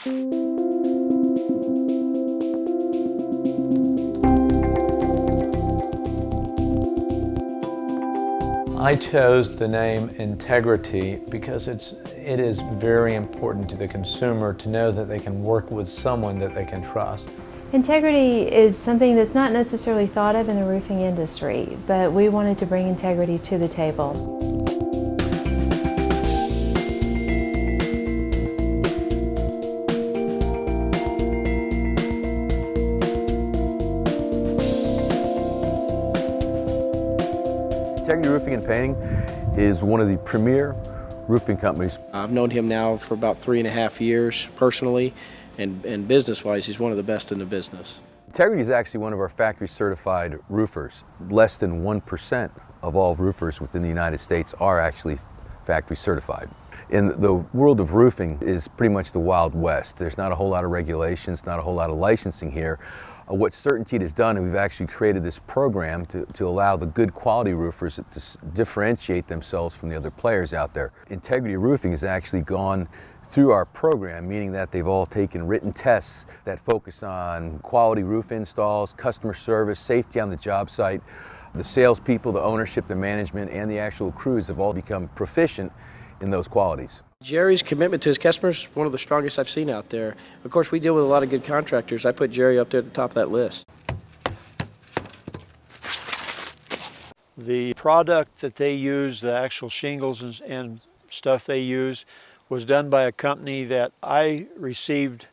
I chose the name Integrity because it is very important to the consumer to know that they can work with someone that they can trust. Integrity is something that's not necessarily thought of in the roofing industry, but we wanted to bring integrity to the table. Integrity Roofing and Painting is one of the premier roofing companies. I've known him now for about 3.5 years personally, and business-wise, he's one of the best in the business. Integrity is actually one of our factory certified roofers. Less than 1% of all roofers within the United States are actually factory certified. In the world of roofing is pretty much the Wild West. There's not a whole lot of regulations, not a whole lot of licensing here. What CertainTeed has done, and we've actually created this program to allow the good quality roofers to differentiate themselves from the other players out there. Integrity Roofing has actually gone through our program, meaning that they've all taken written tests that focus on quality roof installs, customer service, safety on the job site. The salespeople, the ownership, the management, and the actual crews have all become proficient in those qualities. Jerry's commitment to his customers, one of the strongest I've seen out there. Of course, we deal with a lot of good contractors. I put Jerry up there at the top of that list. The product that they use, the actual shingles and stuff they use, was done by a company that I received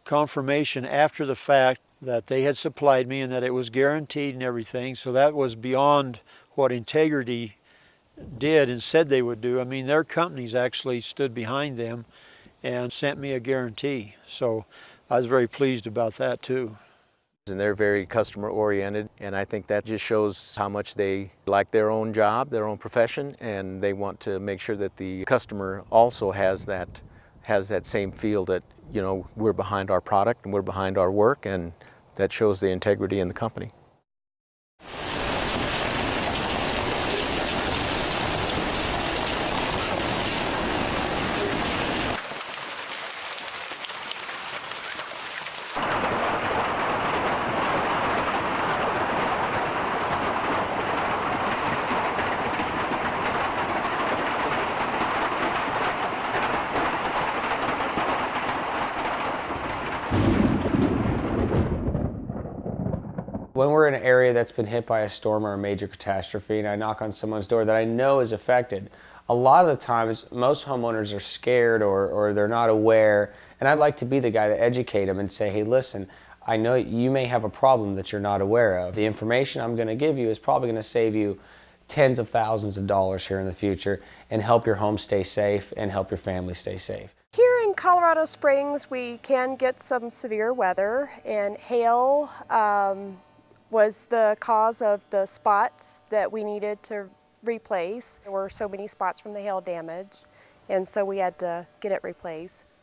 confirmation after the fact that they had supplied me and that it was guaranteed and everything. So that was beyond what Integrity did and said they would do. I mean, their companies actually stood behind them and sent me a guarantee. So I was very pleased about that too. And they're very customer oriented, and I think that just shows how much they like their own job, their own profession, and they want to make sure that the customer also has that same feel that, you know, we're behind our product and we're behind our work, and that shows the integrity in the company. When we're in an area that's been hit by a storm or a major catastrophe and I knock on someone's door that I know is affected, a lot of the times most homeowners are scared or they're not aware, and I'd like to be the guy to educate them and say, hey, listen, I know you may have a problem that you're not aware of. The information I'm going to give you is probably going to save you tens of thousands of dollars here in the future and help your home stay safe and help your family stay safe. Here in Colorado Springs, we can get some severe weather, and hail was the cause of the spots that we needed to replace. There were so many spots from the hail damage, and so we had to get it replaced.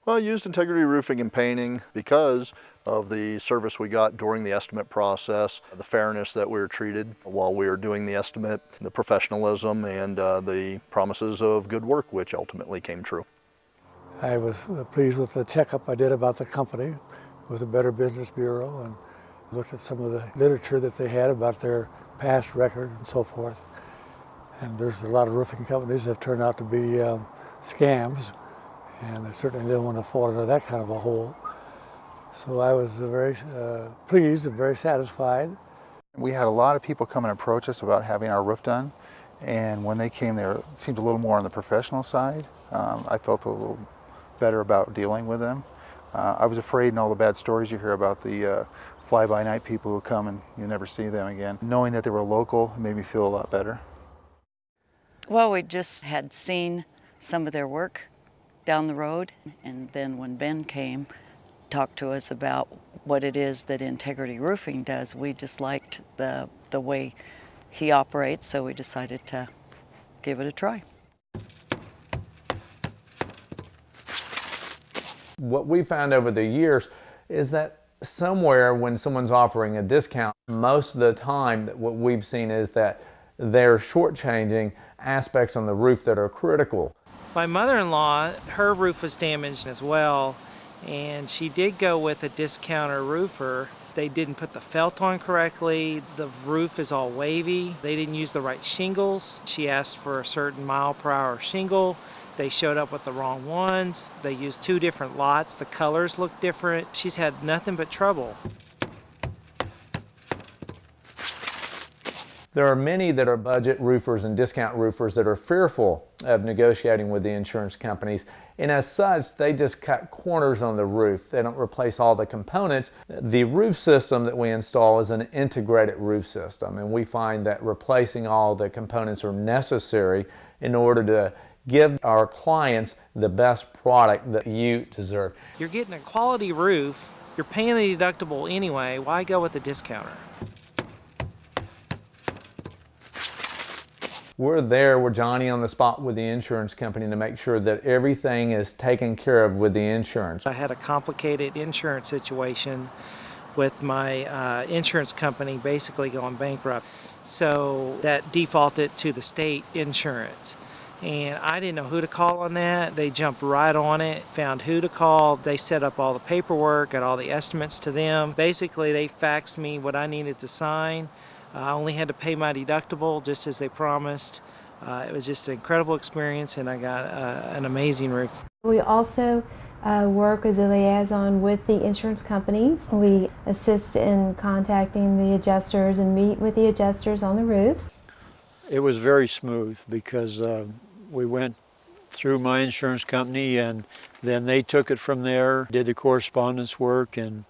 Well, I used Integrity Roofing and Painting because of the service we got during the estimate process, the fairness that we were treated while we were doing the estimate, the professionalism, and the promises of good work, which ultimately came true. I was pleased with the checkup I did about the company with the Better Business Bureau, and looked at some of the literature that they had about their past record and so forth. And there's a lot of roofing companies that have turned out to be scams, and I certainly didn't want to fall into that kind of a hole. So I was very pleased and very satisfied. We had a lot of people come and approach us about having our roof done, and when they came there, it seemed a little more on the professional side. I felt a little better about dealing with them. I was afraid in all the bad stories you hear about the fly-by-night people who come and you never see them again. Knowing that they were local made me feel a lot better. Well, we just had seen some of their work down the road, and then when Ben came, talked to us about what it is that Integrity Roofing does, we just liked the way he operates, so we decided to give it a try. What we found over the years is that somewhere when someone's offering a discount, most of the time what we've seen is that they're shortchanging aspects on the roof that are critical. My mother-in-law, her roof was damaged as well, and she did go with a discounter roofer. They didn't put the felt on correctly. The roof is all wavy. They didn't use the right shingles. She asked for a certain mile-per-hour shingle. They showed up with the wrong ones. They used 2 different lots. The colors looked different. She's had nothing but trouble. There are many that are budget roofers and discount roofers that are fearful of negotiating with the insurance companies, and as such, they just cut corners on the roof. They don't replace all the components. The roof system that we install is an integrated roof system, and we find that replacing all the components are necessary in order to give our clients the best product that you deserve. You're getting a quality roof. You're paying the deductible anyway. Why go with a discounter? We're there, we're Johnny on the spot with the insurance company to make sure that everything is taken care of with the insurance. I had a complicated insurance situation with my insurance company basically going bankrupt. So that defaulted to the state insurance. And I didn't know who to call on that. They jumped right on it, found who to call. They set up all the paperwork, got all the estimates to them. Basically, they faxed me what I needed to sign. I only had to pay my deductible just as they promised. It was just an incredible experience, and I got an amazing roof. We also work as a liaison with the insurance companies. We assist in contacting the adjusters and meet with the adjusters on the roofs. It was very smooth because we went through my insurance company, and then they took it from there, did the correspondence work, and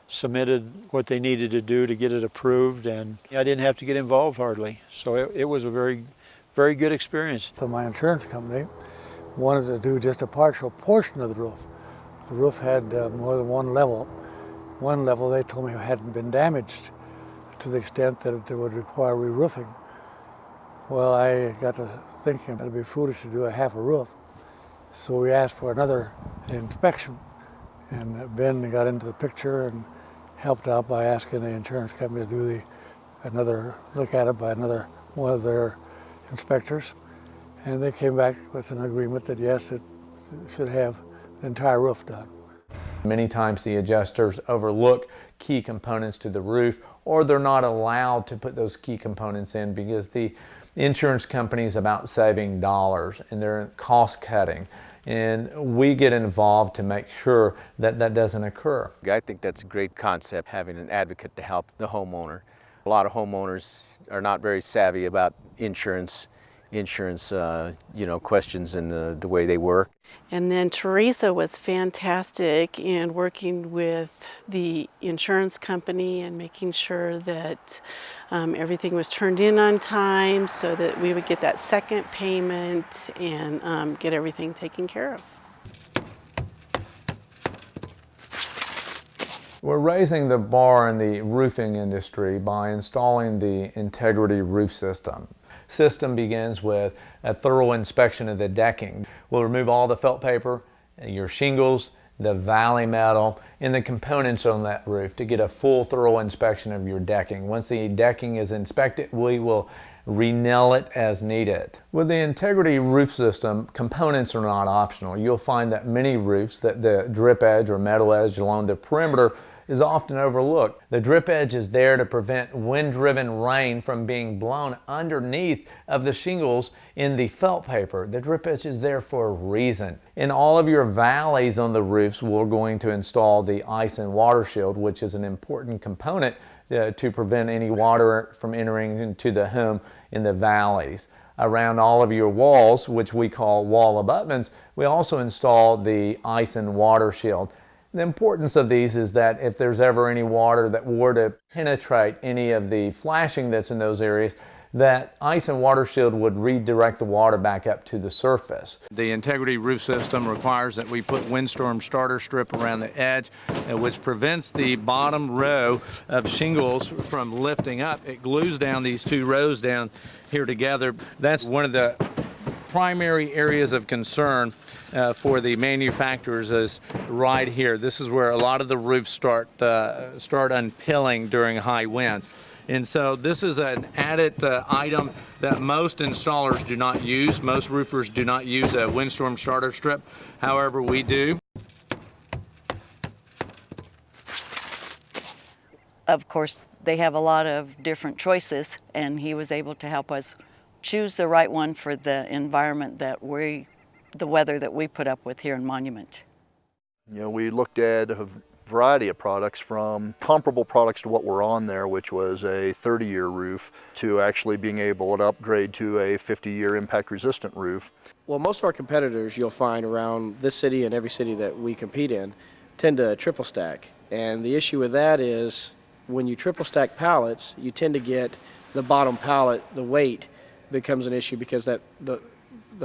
submitted what they needed to do to get it approved, and I didn't have to get involved hardly. So it was a very, very good experience. So my insurance company wanted to do just a partial portion of the roof. The roof had more than one level. One level they told me hadn't been damaged to the extent that it would require re-roofing. Well, I got to thinking it'd be foolish to do a half a roof. So we asked for another inspection. And Ben got into the picture and helped out by asking the insurance company to do another look at it by another one of their inspectors. And they came back with an agreement that yes, it should have the entire roof done. Many times the adjusters overlook key components to the roof, or they're not allowed to put those key components in because the insurance company is about saving dollars and they're cost cutting. And we get involved to make sure that that doesn't occur. I think that's a great concept, having an advocate to help the homeowner. A lot of homeowners are not very savvy about insurance questions and the way they work. And then Teresa was fantastic in working with the insurance company and making sure that everything was turned in on time so that we would get that second payment and get everything taken care of. We're raising the bar in the roofing industry by installing the Integrity Roof System. System begins with a thorough inspection of the decking. We'll remove all the felt paper, your shingles, the valley metal, and the components on that roof to get a full thorough inspection of your decking. Once the decking is inspected, we will re-nail it as needed. With the Integrity Roof System, components are not optional. You'll find that many roofs, that the drip edge or metal edge along the perimeter is often overlooked. The drip edge is there to prevent wind-driven rain from being blown underneath of the shingles in the felt paper. The drip edge is there for a reason. In all of your valleys on the roofs, we're going to install the ice and water shield, which is an important component to prevent any water from entering into the home in the valleys. Around all of your walls, which we call wall abutments, we also install the ice and water shield. The importance of these is that if there's ever any water that were to penetrate any of the flashing that's in those areas, that ice and water shield would redirect the water back up to the surface. The Integrity Roof System requires that we put windstorm starter strip around the edge, which prevents the bottom row of shingles from lifting up. It glues down these 2 rows down here together. That's one of the primary areas of concern for the manufacturers is right here. This is where a lot of the roofs start unpilling during high winds. And so this is an added item that most installers do not use. Most roofers do not use a windstorm starter strip. However, we do. Of course, they have a lot of different choices, and he was able to help us choose the right one for the environment that the weather that we put up with here in Monument. You know, we looked at a variety of products, from comparable products to what were on there, which was a 30-year roof, to actually being able to upgrade to a 50-year impact-resistant roof. Well, most of our competitors you'll find around this city and every city that we compete in tend to triple stack. And the issue with that is when you triple stack pallets, you tend to get the bottom pallet, the weight becomes an issue because that the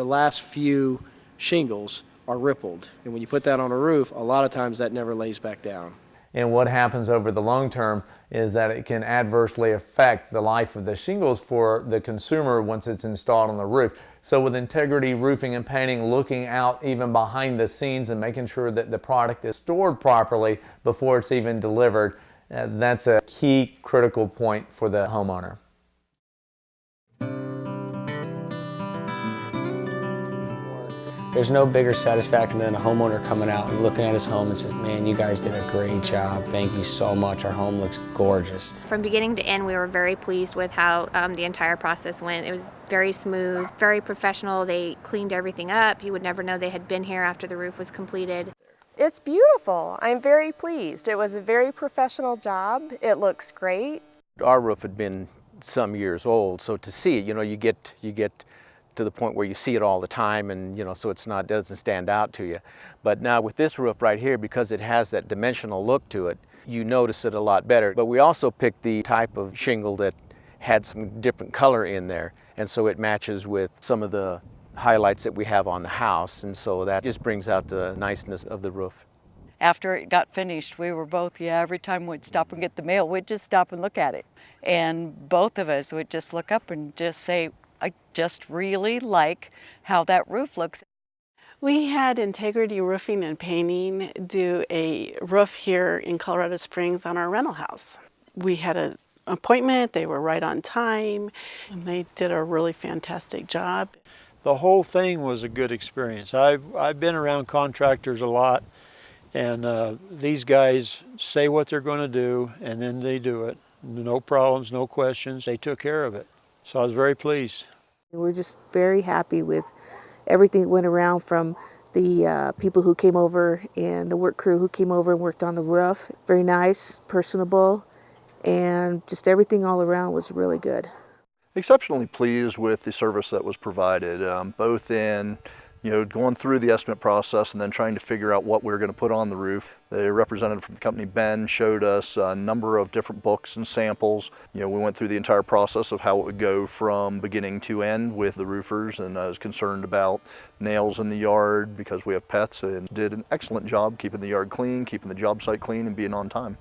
last few shingles are rippled. And when you put that on a roof, a lot of times that never lays back down. And what happens over the long term is that it can adversely affect the life of the shingles for the consumer once it's installed on the roof. So with Integrity Roofing and Painting, looking out even behind the scenes and making sure that the product is stored properly before it's even delivered, that's a key critical point for the homeowner. There's no bigger satisfaction than a homeowner coming out and looking at his home and says, man, you guys did a great job. Thank you so much. Our home looks gorgeous. From beginning to end, we were very pleased with how the entire process went. It was very smooth, very professional. They cleaned everything up. You would never know they had been here after the roof was completed. It's beautiful. I'm very pleased. It was a very professional job. It looks great. Our roof had been some years old, so to see it, you get to the point where you see it all the time, and so it doesn't stand out to you. But now with this roof right here, because it has that dimensional look to it, you notice it a lot better. But we also picked the type of shingle that had some different color in there, and so it matches with some of the highlights that we have on the house, and so that just brings out the niceness of the roof. After it got finished, we were both, every time we'd stop and get the mail, we'd just stop and look at it. And both of us would just look up and just say, I just really like how that roof looks. We had Integrity Roofing and Painting do a roof here in Colorado Springs on our rental house. We had an appointment, they were right on time, and they did a really fantastic job. The whole thing was a good experience. I've been around contractors a lot, and these guys say what they're going to do, and then they do it. No problems, no questions. They took care of it. So I was very pleased. We're just very happy with everything that went around, from the people who came over and the work crew who came over and worked on the roof. Very nice, personable, and just everything all around was really good. Exceptionally pleased with the service that was provided, both in going through the estimate process and then trying to figure out what we were going to put on the roof. The representative from the company, Ben, showed us a number of different books and samples. We went through the entire process of how it would go from beginning to end with the roofers, and I was concerned about nails in the yard because we have pets, and did an excellent job keeping the yard clean, keeping the job site clean, and being on time.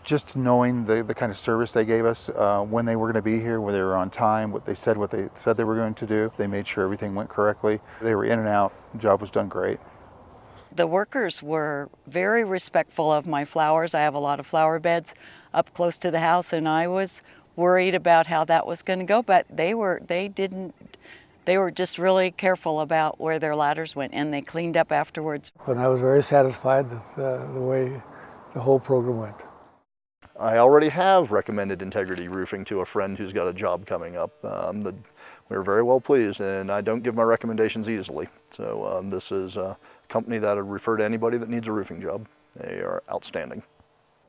Just knowing the kind of service they gave us when they were going to be here, when they were on time, what they said they were going to do. They made sure everything went correctly. They were in and out. The job was done great. The workers were very respectful of my flowers. I have a lot of flower beds up close to the house, and I was worried about how that was going to go, but they were just really careful about where their ladders went, and they cleaned up afterwards. And I was very satisfied with the way the whole program went. I already have recommended Integrity Roofing to a friend who's got a job coming up. We were very well pleased, and I don't give my recommendations easily. So this is a company that I refer to anybody that needs a roofing job. They are outstanding.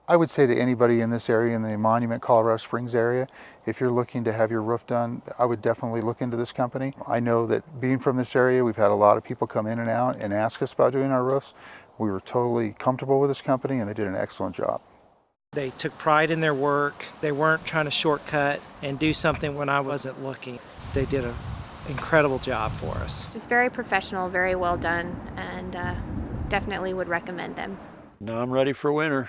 I would say to anybody in this area, in the Monument, Colorado Springs area, if you're looking to have your roof done, I would definitely look into this company. I know that being from this area, we've had a lot of people come in and out and ask us about doing our roofs. We were totally comfortable with this company, and they did an excellent job. They took pride in their work. They weren't trying to shortcut and do something when I wasn't looking. They did an incredible job for us. Just very professional, very well done, and definitely would recommend them. Now I'm ready for winter.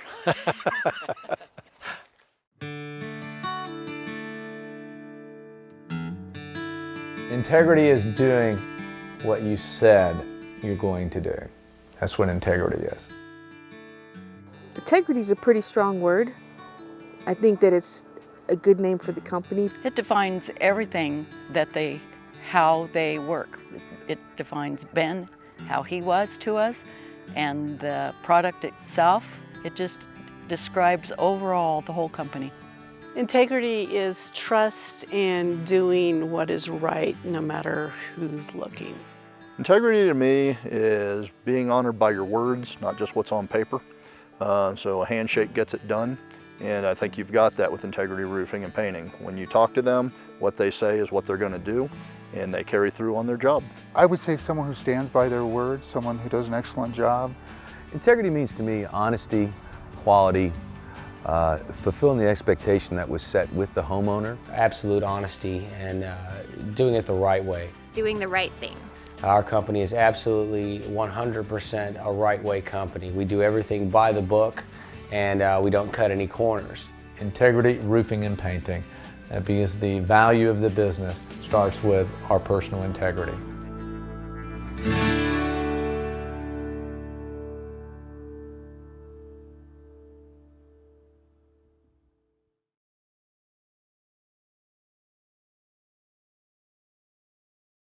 Integrity is doing what you said you're going to do. That's what integrity is. Integrity is a pretty strong word. I think that it's a good name for the company. It defines everything that how they work. It defines Ben, how he was to us, and the product itself. It just describes overall the whole company. Integrity is trust and doing what is right no matter who's looking. Integrity to me is being honored by your words, not just what's on paper. So a handshake gets it done, and I think you've got that with Integrity Roofing and Painting. When you talk to them, what they say is what they're going to do, and they carry through on their job. I would say someone who stands by their word, someone who does an excellent job. Integrity means to me honesty, quality, fulfilling the expectation that was set with the homeowner. Absolute honesty and doing it the right way. Doing the right thing. Our company is absolutely 100% a right way company. We do everything by the book, and we don't cut any corners. Integrity Roofing and Painting, because the value of the business starts with our personal integrity.